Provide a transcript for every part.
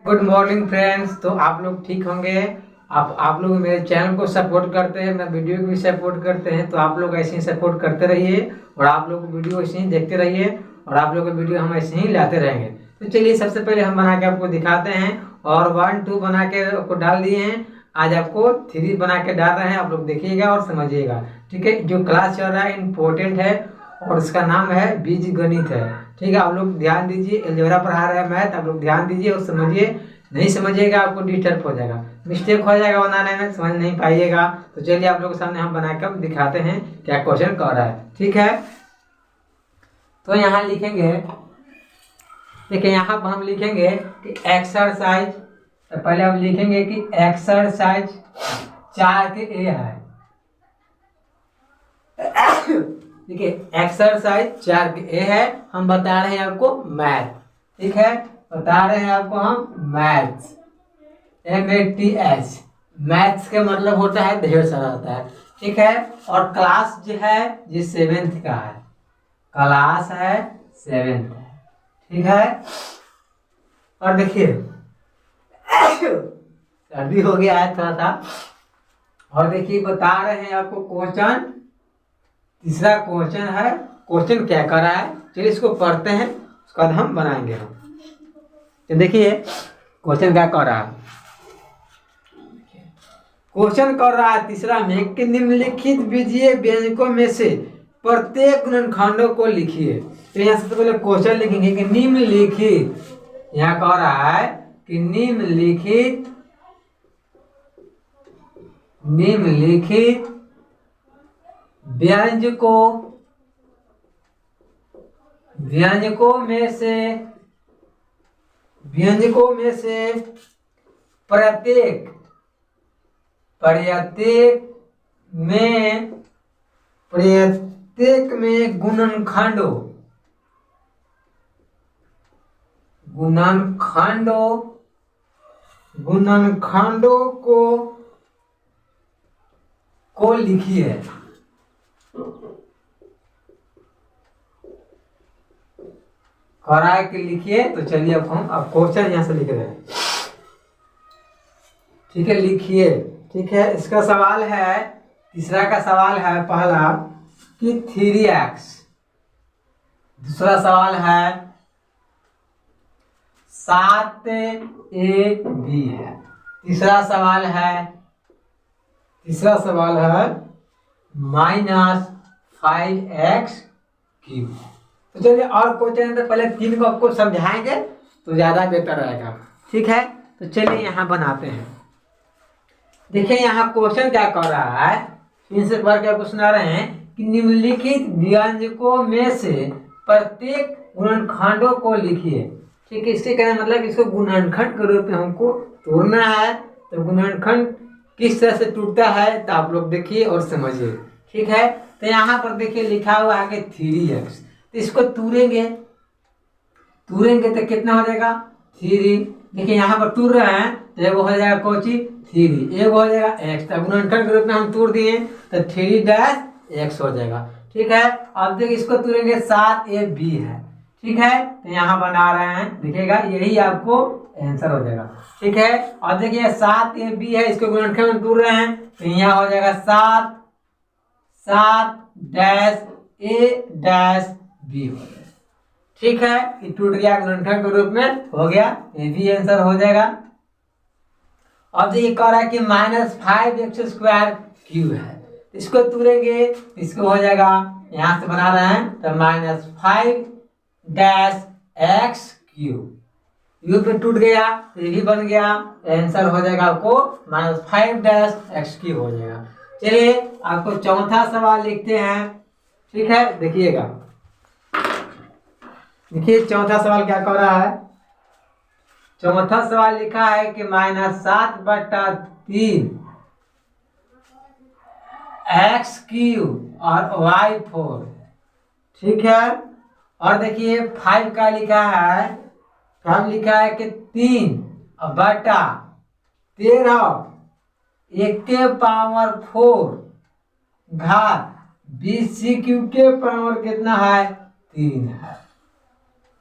Good morning friends. तो आप लोग ठीक होंगे। आप लोग मेरे चैनल को सपोर्ट करते हैं, मैं वीडियो को भी सपोर्ट करते हैं। तो आप लोग ऐसे ही सपोर्ट करते रहिए और आप लोग वीडियो ऐसे ही देखते रहिए और आप लोग का वीडियो हम ऐसे ही लाते रहेंगे। तो चलिए सबसे पहले हम बना के आपको दिखाते हैं और 1 2 बना के आपको डाल दिए हैं। आज आपको 3 बना के डाल रहे हैं, आप लोग देखिएगा और समझिएगा। ठीक है, जो क्लास चल रहा है इम्पोर्टेंट है और इसका नाम है बीज गणित है। ठीक है, आप लोग ध्यान दीजिए, अलजेब्रा पढ़ा रहा है मैथ, आप लोग ध्यान दीजिए और समझिए। नहीं समझिएगा आपको डिस्टर्ब हो जाएगा, मिस्टेक हो जाएगा बनाने में, समझ नहीं पाइएगा। तो चलिए आप लोगों के सामने हम बनाकर दिखाते हैं क्या क्वेश्चन कर रहा है। ठीक है, तो यहाँ लिखेंगे, देखिए यहाँ पर हम लिखेंगे कि एक्सरसाइज। तो पहले हम लिखेंगे कि एक्सरसाइज 4 के ए है। देखिए एक्सरसाइज 4 के ए है, हम बता रहे हैं आपको मैथ। ठीक है, बता रहे हैं आपको हम मैथ्स, MATH। मैथ्स के मतलब होता है ढेर सारा होता है। ठीक है, और क्लास जो है ये 7th का है, क्लास है 7th है। ठीक है, और देखिए सर्दी हो गया है थोड़ा सा। और देखिए बता रहे हैं आपको क्वेश्चन, तीसरा क्वेश्चन है। क्वेश्चन क्या कर रहा है, चलिए इसको पढ़ते हैं, उसके बाद हम बनाएंगे। हम तो देखिए क्वेश्चन क्या कर रहा है। क्वेश्चन कर रहा है तीसरा में कि निम्नलिखित बीजीय व्यंजकों में से प्रत्येक गुणनखंडों को लिखिए। तो यहाँ सबसे पहले क्वेश्चन लिखेंगे कि निम्नलिखित, यहाँ कह रहा है कि निम्नलिखित व्यंजकों में से प्रत्येक में गुणनखंडों को लिखिए। कह रहा है कि लिखिए, तो चलिए अब क्वेश्चन यहाँ से लिख रहे हैं। ठीक है, लिखिए। ठीक है, इसका सवाल है, तीसरा का सवाल है पहला कि 3x, दूसरा सवाल है 7ab है, तीसरा सवाल है -5x3। तो चलिए और क्वेश्चन तो पहले 3 को आपको समझाएंगे तो ज्यादा बेहतर रहेगा। ठीक है, तो चलिए यहाँ बनाते हैं। देखिए यहाँ क्वेश्चन क्या कर रहा है, इनसे पढ़ के आपको सुना रहे हैं कि निम्नलिखित व्यंजकों में से प्रत्येक गुणनखंडों को लिखिए। ठीक है, इसके कहने मतलब इसको गुणनखंड के रूप में हमको तोड़ना है। तो गुणनखंड किस तरह से टूटता है तो आप लोग देखिए और समझिए। ठीक है, तो यहाँ पर देखिए लिखा हुआ है कि 3x, तो इसको तोड़ेंगे तो कितना हो जाएगा 3। देखिए यहाँ पर तोड़ रहे हैं तो एगो हो जाएगा कोची 3, एगो हो जाएगा x। तो गुणनखंड के रूप में हम तोड़ दिए तो 3-x हो जाएगा। ठीक है, अब देखिए इसको तोड़ेंगे 7ab है। ठीक है, तो यहाँ बना रहे हैं, देखिएगा यही आपको आंसर हो जाएगा। ठीक है, अब देखिए 7ab है, इसको गुणनखंड में तोड़ रहे हैं तो यहाँ हो जाएगा 7-a-b हो जाएगा। ठीक है, ये टूट गया, गुणनखंड के रूप में हो गया, ये भी आंसर हो जाएगा। अब देखिए कह रहा है कि -5x² है, इसको तोड़ेंगे इसको हो जाएगा, यहां से बना रहे हैं तो -5-x3 में टूट गया, ये भी बन गया, आंसर हो जाएगा आपको -5-x3 हो जाएगा। चलिए आपको चौथा सवाल लिखते हैं। ठीक है, देखिएगा, देखिए चौथा सवाल क्या कर रहा है। चौथा सवाल लिखा है कि -7/3 x³ और y4। ठीक है, और देखिए 5 का लिखा है, 5 लिखा है कि 3/13 1⁴ घात 20c³ के पावर कितना है 3 है।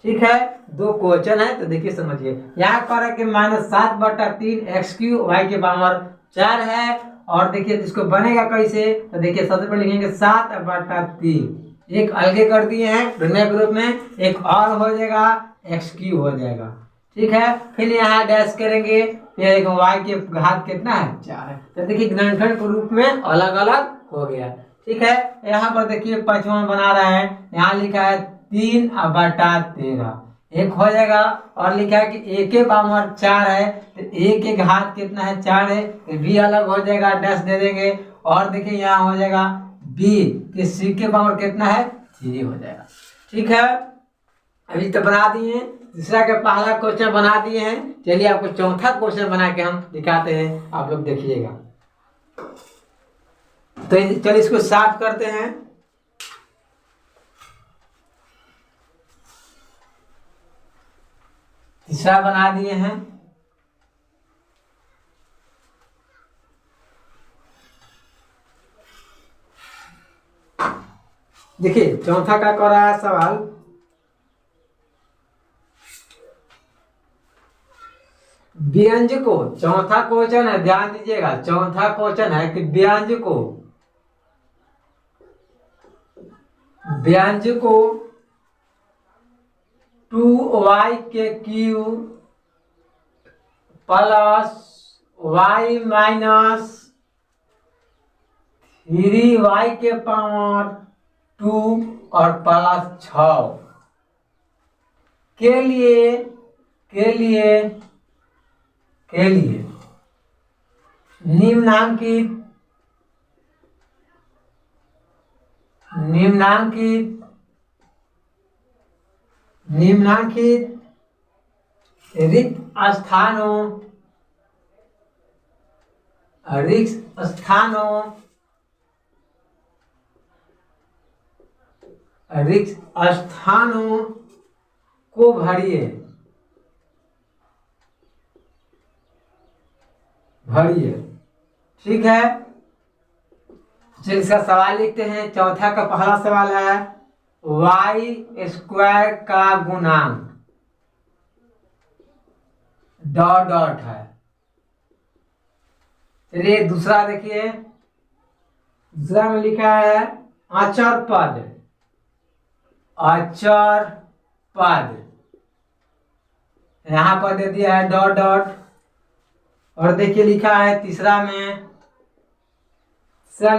ठीक है, दो क्वेश्चन है तो देखिए समझिए। यहाँ कह रहा है कि -7/3 x³ y के पावर 4 है। और देखिए इसको बनेगा कैसे, तो देखिए सबसे पहले लिखेंगे 7/3, एक अलगे कर दिए हैं ऋणात्मक के रूप में, एक और हो जाएगा x³ हो जाएगा। ठीक है, फिर यहाँ डैश करेंगे, फिर एक y के घात कितना है 4 है। तो देखिए गुणनखंड के रूप में अलग अलग हो गया। ठीक है, यहाँ पर देखिए पांचवा बना रहा है, यहाँ लिखा है 3/13, एक हो जाएगा। और लिखा है कि a के पावर 4 है, तो a के घात कितना है 4 है, तो b अलग हो जाएगा, डैश दे देंगे। और देखिए यहाँ हो जाएगा b कि c के पावर कितना है 3 हो जाएगा। ठीक है, अभी तो बना दिए, तीसरा का पहला क्वेश्चन बना दिए हैं। चलिए आपको चौथा क्वेश्चन बना के हम दिखाते हैं, आप लोग देखिएगा। तो चलिए इसको साफ करते हैं। तीसरा बना दिए हैं। देखिए चौथा का कर रहा है सवाल, व्यंजको, चौथा क्वेश्चन है, ध्यान दीजिएगा, चौथा क्वेश्चन है कि व्यंजको 2y के cube plus y minus 3y के पावर 2 और प्लस 6 के लिए निम्नांकित रिक्त स्थानों को भरिए। ठीक है, चलिए इसका सवाल लिखते हैं। चौथा का पहला सवाल है y² का गुणांक डॉट डॉट है। चलिए दूसरा देखिए, दूसरा में लिखा है अचर पद, यहाँ पर दे दिया है डॉट डॉट। और देखिए लिखा है तीसरा में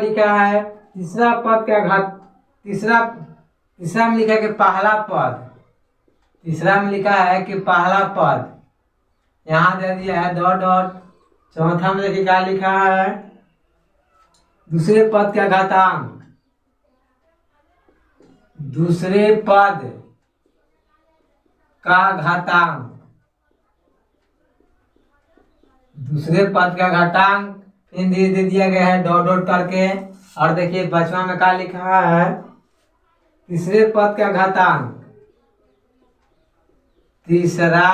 लिखा है तीसरा पद का घात, तीसरा में लिखा है कि पहला पद, तीसरा में लिखा है कि पहला पद, यहाँ दे दिया है डॉट डॉट। चौथा में देखिए क्या लिखा है, दूसरे पद का घातांक, दूसरे पद का घातांक, फिर दे दिया गया है डॉट डॉट करके। और देखिए पांचवा में क्या लिखा है, तीसरे पद का घातांक, तीसरा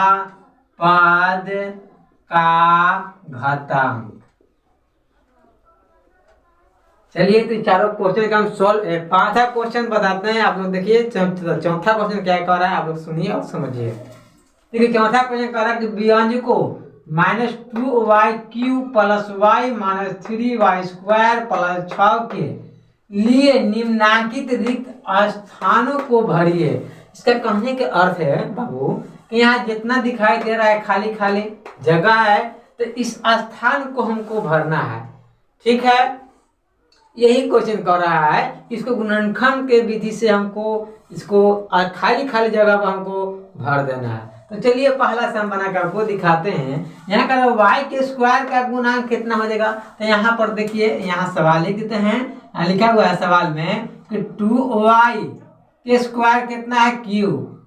पद का घातांक। चलिए तो चारों क्वेश्चन का हम सोल्व, पांचवा क्वेश्चन बताते हैं। आप लोग देखिए चौथा क्वेश्चन क्या कर रहा है, आप लोग सुनिए और समझिए। देखिए चौथा क्वेश्चन कह रहा है कि व्यंजको -2y³ plus y minus 3y² plus 6 के लिए निम्नांकित रिक्त स्थानों को भरिए। इसका कहने के अर्थ है बाबू कि यहाँ जितना दिखाई दे रहा है खाली खाली जगह है, तो इस स्थान को हमको भरना है। ठीक है, यही क्वेश्चन कर रहा है। इसको गुणनखंड के विधि से हमको इसको खाली खाली जगह पर हमको भर देना है। तो चलिए पहला सम बना कर आपको दिखाते हैं। यहाँ का y² का गुणांक कितना हो जाएगा, तो यहाँ पर देखिए, यहाँ सवाल लिख देते हैं। लिखा हुआ है सवाल में कि 2y² कितना है q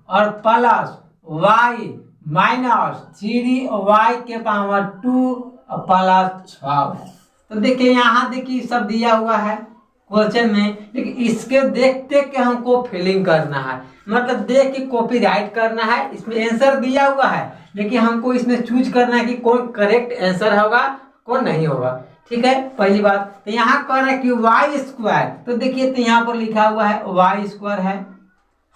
और प्लस y माइनस 3y के पावर 2 और प्लस 6 है। तो देखिए यहाँ देखिए सब दिया हुआ है क्वेश्चन में, लेकिन इसके देखते के हमको फिलिंग करना है, मतलब देख के कॉपी राइट करना है। इसमें आंसर दिया हुआ है, लेकिन हमको इसमें चूज करना है कि कौन करेक्ट आंसर होगा कौन नहीं होगा। ठीक है, पहली बात तो यहाँ कह रहा है कि y², तो देखिए तो यहाँ पर लिखा हुआ है y² है,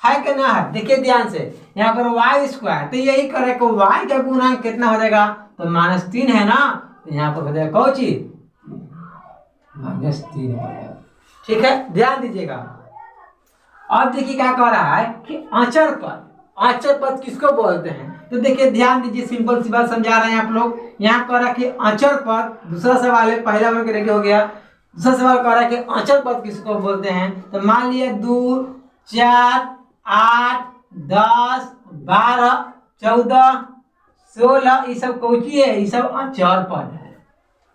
है कि ना है? देखिए ध्यान से, यहाँ पर वाई स्क्वायर, तो यही करे कि वाई का गुणांक कितना हो जाएगा, तो -3 है ना, तो यहाँ पर हो जाएगा कौन चीज, -3 हो जाएगा। ठीक है, ध्यान दीजिएगा। अब देखिए क्या कह रहा है कि अचर पद, अचर पद किसको बोलते हैं, तो देखिए ध्यान दीजिए, सिंपल सी बात समझा रहे हैं आप लोग। यहाँ कह रहा है कि अचर पद, दूसरा सवाल है, पहला वर्ग रेडी हो गया, दूसरा सवाल कह रहा है कि अचर पद किसको बोलते हैं, तो मान लिया 2 4 8 10 12 14 16, ये सब कोची है, ये सब अचर पद है।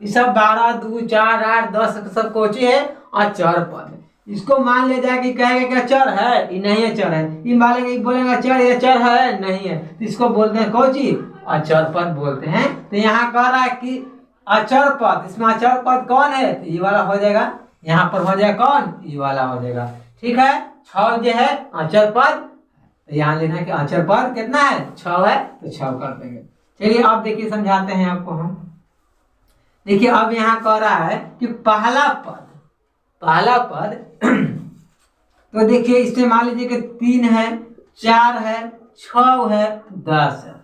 ये सब 12 2 4 8 10 सब कोची है, अचर पद है। इसको मान ले जाए कि कहेगा कि अचर है, ये नहीं अचर है, ये मानेंगे बोलेंगे अचर, ये अचर है नहीं है, तो इसको बोलते हैं कौन चीज, अचर पद बोलते हैं। तो यहाँ कह रहा है कि अचर पद, इसमें अचर पद कौन है, तो ये वाला हो जाएगा, यहाँ पर हो जाएगा कौन, ये वाला हो जाएगा। ठीक है, 6 जो है अचर पद, तो यहाँ लेना है कि अचर पद कितना है, 6 है, तो 6 कर देंगे। चलिए अब देखिए समझाते हैं आपको हम। देखिए अब यहाँ कह रहा है कि पहला पद, पहला पद तो देखिए इससे मान लीजिए कि 3 है, 4 है, 6 है, 10 है,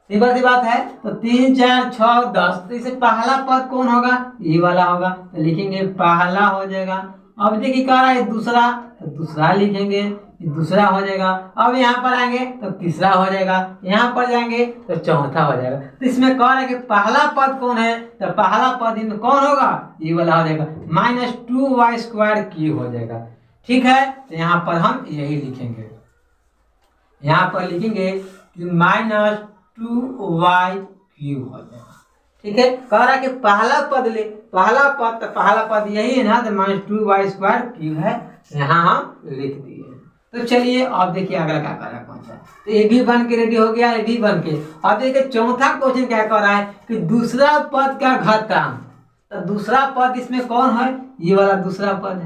सिंपल सी बात है। तो 3 4 6 10, तो इसे पहला पद कौन होगा, ये वाला होगा, तो लिखेंगे पहला हो जाएगा। अब देखिए कह रहा है दूसरा, तो दूसरा लिखेंगे, दूसरा हो जाएगा। अब यहाँ पर आएंगे तो तीसरा हो जाएगा, यहाँ पर जाएंगे तो चौथा हो जाएगा। तो इसमें कह रहा है कि पहला पद कौन है, तो पहला पद इनमें कौन होगा, ये वाला हो जाएगा, -2y² हो जाएगा। ठीक है, तो यहाँ पर हम यही लिखेंगे, यहाँ पर लिखेंगे कि -2y³ हो जाएगा। ठीक है, कह रहा है कि पहला पद ले, पहला पद, तो पहला पद यही है ना, तो -2y² है, यहाँ हम लिख दिए। तो चलिए अब देखिए अगला क्या कर रहा है, कौन सा, तो ये भी बन के रेडी हो गया, ये भी बन के। अब देखिए चौथा क्वेश्चन क्या कर रहा है कि दूसरा पद का घातांक, तो दूसरा पद इसमें कौन है, ये वाला दूसरा पद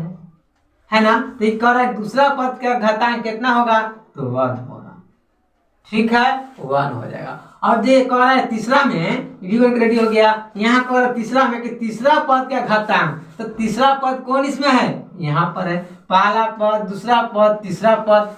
है ना, तो ये कह रहा है दूसरा पद का घातांक कितना होगा, तो 1 होगा। ठीक है, 1 हो जाएगा। अब ये कह रहा है तीसरा में, रेडी हो गया, यहाँ कह रहा है तीसरा में कि तीसरा पद का घातांक, तो तीसरा पद कौन इसमें है, यहाँ पर है, पहला पद, दूसरा पद, तीसरा पद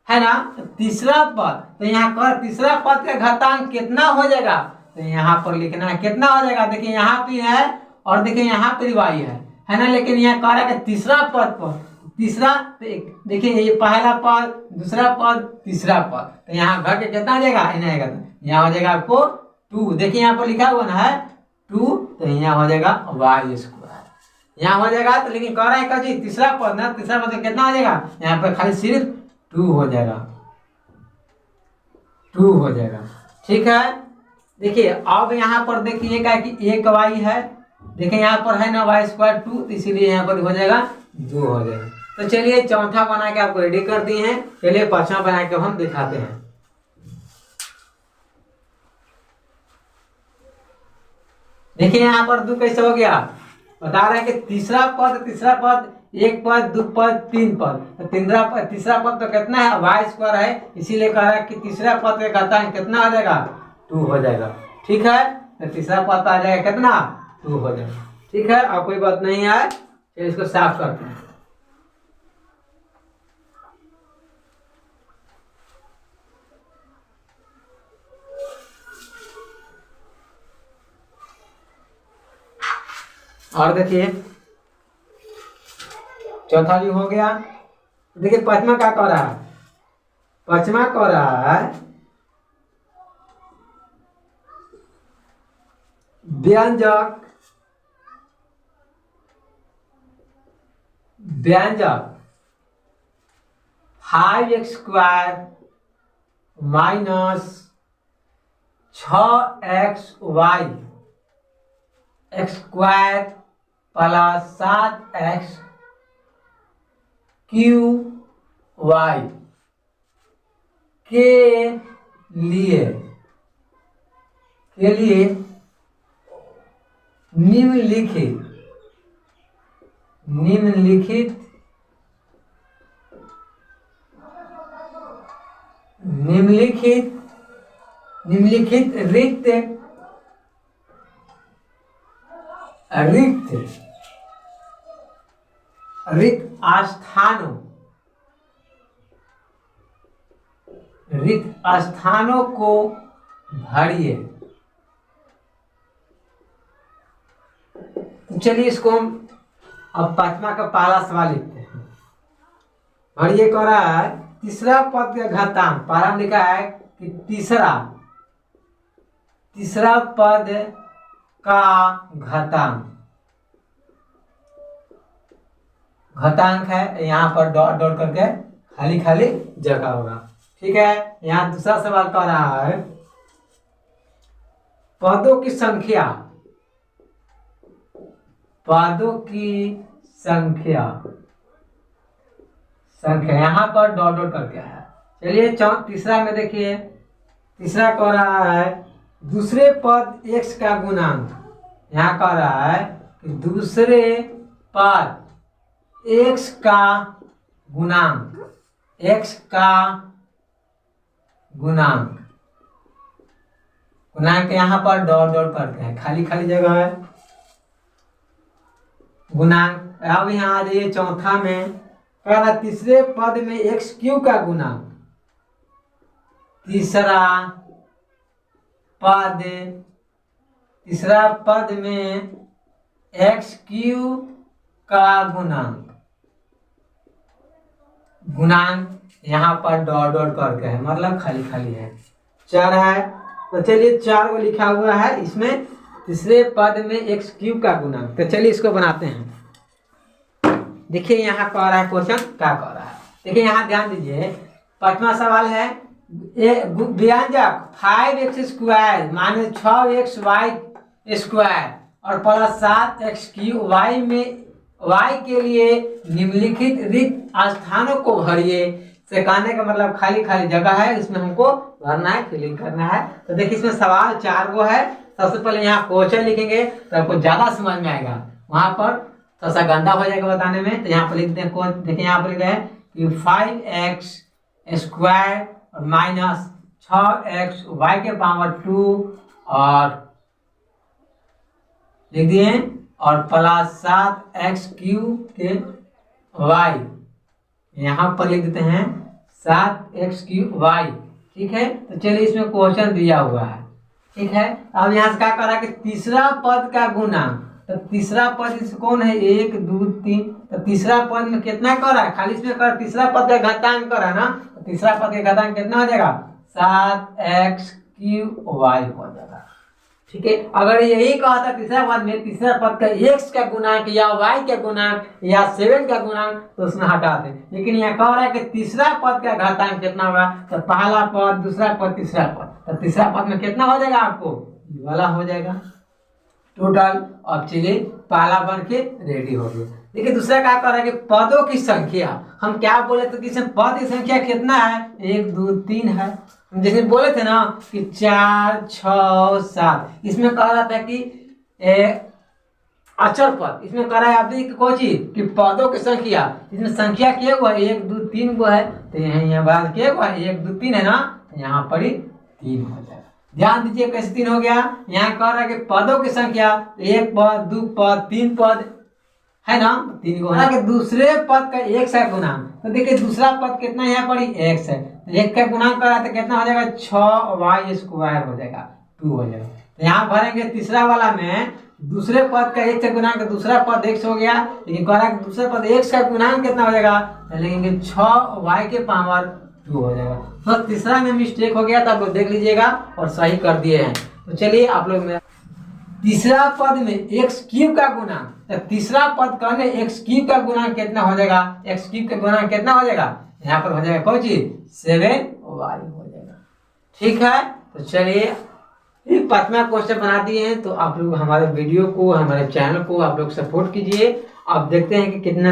है ना, तो तीसरा पद, तो यहाँ कह तीसरा पद का घातांक कितना हो जाएगा, तो यहाँ पर लिखना है कितना हो जाएगा। देखिए यहाँ पे है और देखिए यहाँ पर y है ना, लेकिन यहाँ कह रहा है कि तीसरा पद पर, तीसरा देखिए ये पहला पद, दूसरा पद, तीसरा पद, तो यहाँ घर के कितना आ जाएगा, यहाँ हो जाएगा आपको 2। देखिए यहाँ पर लिखा हुआ ना है 2, तो यहाँ हो जाएगा y², यहाँ हो जाएगा। तो लेकिन कह रहा है जी तीसरा पद ना, तीसरा पद कितना आ जाएगा, यहाँ पर खाली सिर्फ 2 हो जाएगा, 2 हो जाएगा। ठीक है, देखिए अब यहाँ पर देखिए क्या कि एक y है, देखिए यहाँ पर है ना y² 2, तो इसीलिए यहाँ पर हो जाएगा 2 हो जाएगा। तो चलिए चौथा बना के आपको रेडी कर दिए हैं, चलिए पांचवा बना के हम दिखाते हैं। देखिए यहाँ पर 2 कैसे हो गया, बता रहे हैं कि तीसरा पद, एक पद, 2 पद, 3 पद, तो तीसरा पद तो कितना है, y² है, इसीलिए कह रहा है कि तीसरा पद का घातांक कितना आ जाएगा, 2 हो जाएगा। ठीक है, तो तीसरा पद आ जाएगा कितना, 2 हो जाएगा। ठीक है, अब कोई बात नहीं है, चलिए इसको साफ करते हैं। और देखिए चौथा भी हो गया। देखिए पांचवा क्या कह रहा है, पांचवा कह रहा है व्यंजक 5x² -6xy² + 7xy के लिए निम्नलिखित रिक्त स्थानों रिक्त स्थानों को भरिए। तो चलिए इसको हम अब पांचवा का पहला सवाल लिखते हैं। भरिए कह रहा है तीसरा पद का घातांक, पहला लिखा है कि तीसरा पद का घातांक है, यहाँ पर डॉट डॉट करके खाली खाली जगह होगा। ठीक है, यहाँ दूसरा सवाल कह रहा है पदों की संख्या यहाँ पर डॉट डॉट करके है। चलिए तीसरा में देखिए, तीसरा कह रहा है दूसरे पद x का गुणांक। यहाँ कह रहा है कि दूसरे पद x का गुणांक यहाँ पर डॉट डॉट करके है, खाली खाली जगह है गुणांक। अब यहाँ आ जाइए चौथा में, कह रहा तीसरे पद में x³ का गुणांक। तीसरा पद में x³ का गुणांक यहाँ पर डॉट डॉट करके है, मतलब खाली खाली है, 4 है। तो चलिए 4 को लिखा हुआ है इसमें, तीसरे पद में x³ का गुणांक। तो चलिए इसको बनाते हैं। देखिए यहाँ कह रहा है क्वेश्चन क्या कह रहा है, देखिए यहाँ ध्यान दीजिए। पांचवा सवाल है व्यंजक 5x² माइनस 6xy² और प्लस 7x³ y के लिए निम्नलिखित रिक्त स्थानों को भरिए। से कहने का मतलब खाली खाली जगह है, इसमें हमको भरना है, फिलिंग करना है। तो देखिए इसमें सवाल 4 गो है। सबसे पहले यहाँ क्वेश्चन लिखेंगे तो आपको ज्यादा समझ में आएगा, वहां पर थोड़ा सा गंदा हो जाएगा बताने में। तो यहाँ पर लिखते हैं, देखिए यहाँ पर लिख रहे हैं कि 5x² और माइनस 6xy² और लिख दिए और प्लस 7x³ यहाँ पर लिख देते हैं 7x³। ठीक है, तो चलिए इसमें क्वेश्चन दिया हुआ है। ठीक है, अब यहाँ से क्या कर रहा है कि तीसरा पद का गुणांक। तो तीसरा पद इस कौन है, 1 2 3। तो तीसरा पद में कितना कर रहा है, खाली इसमें कर तीसरा पद का घातांक कर रहा है ना। तो तीसरा पद का घातांक कितना हो जाएगा, 7x³ हो जाएगा। ठीक है, अगर यही कहा था तीसरा पद में तीसरा पद का x का गुणांक या y का गुणांक या 7 का गुणांक, तो उसमें हटा दें। लेकिन यहाँ कह रहा है कि तीसरा पद का घातांक कितना होगा, तो पहला पद, दूसरा पद, तीसरा पद। तो तीसरा पद में कितना हो जाएगा, आपको ये वाला हो जाएगा टोटल। अब चलिए पहला बन के रेडी हो गया। देखिए दूसरा क्या कर रहा है कि पदों की संख्या, हम क्या बोले थे कि इसमें पद की संख्या कितना है, 1 2 3 है। हम जैसे बोले थे ना कि 4 6 7। इसमें कह रहा था कि अचर पद, इसमें कह रहा है आपने कोई चीज कि पदों की संख्या, इसमें संख्या क्या हुआ 1 2 3 गो है। तो यहाँ बात क्या हुआ 1 2 3 है ना, यहाँ पर ही 3 हो जाएगा। ध्यान दीजिए कैसे 3 हो गया। यहाँ कह रहा है कि पदों की संख्या 1 पद 2 पद 3 पद है ना, 3 गो है। कि दूसरे पद का x का गुणांक। तो देखिए दूसरा पद कितना यहाँ पर x है, तो 1 का गुणांक कर रहा है तो कितना हो जाएगा 6y² हो जाएगा, 2 हो जाएगा। तो यहाँ भरेंगे तीसरा वाला में दूसरे पद का x का गुणांक, दूसरा पद x हो गया। लेकिन कह रहा है कि दूसरे पद x का गुणांक कितना हो जाएगा, लेंगे 6y² हो जाएगा। तो तीसरा में मिस्टेक हो गया था, आप लोग देख लीजिएगा और सही कर दिए हैं। तो चलिए आप लोग में तीसरा पद में x³ का गुणांक, तो तीसरा पद कहने x³ का गुणांक कितना हो जाएगा, x³ का गुणांक कितना हो जाएगा, यहाँ पर हो जाएगा कौन चीज 7y हो जाएगा। ठीक है, तो चलिए ये 5वां क्वेश्चन बना दिए हैं। तो आप लोग हमारे वीडियो को, हमारे चैनल को आप लोग सपोर्ट कीजिए। आप देखते हैं कि कितना